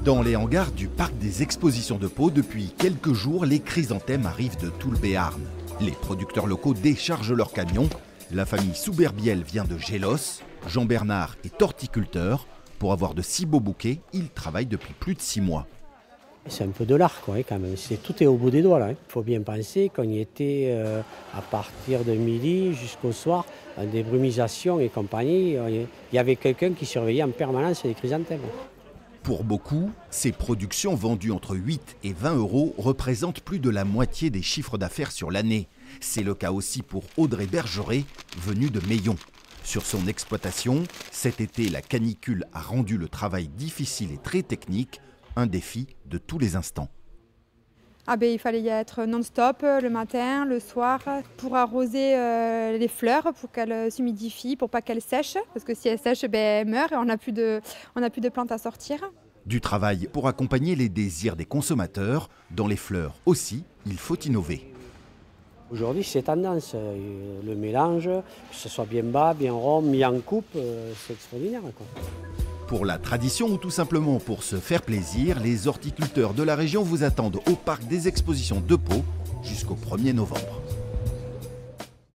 Dans les hangars du parc des expositions de Pau, depuis quelques jours, les chrysanthèmes arrivent de tout le Béarn. Les producteurs locaux déchargent leurs camions. La famille Souberbiel vient de Gélos. Jean-Bernard est horticulteur. Pour avoir de si beaux bouquets, il travaille depuis plus de 6 mois. C'est un peu de l'art quand même, tout est au bout des doigts là. Il faut bien penser qu'on y était à partir de midi jusqu'au soir, des brumisations et compagnie. Il y avait quelqu'un qui surveillait en permanence les chrysanthèmes. Pour beaucoup, ces productions vendues entre 8 et 20 euros représentent plus de la moitié des chiffres d'affaires sur l'année. C'est le cas aussi pour Audrey Bergeret, venue de Meillon. Sur son exploitation, cet été, la canicule a rendu le travail difficile et très technique, un défi de tous les instants. Il fallait y être non-stop le matin, le soir, pour arroser les fleurs, pour qu'elles s'humidifient, pour pas qu'elles sèchent. Parce que si elles sèchent, elles meurent et on n'a plus de plantes à sortir. Du travail pour accompagner les désirs des consommateurs. Dans les fleurs aussi, il faut innover. Aujourd'hui, c'est tendance. Le mélange, que ce soit bien bas, bien rond, mis en coupe, c'est extraordinaire, quoi. Pour la tradition ou tout simplement pour se faire plaisir, les horticulteurs de la région vous attendent au parc des expositions de Pau jusqu'au 1er novembre.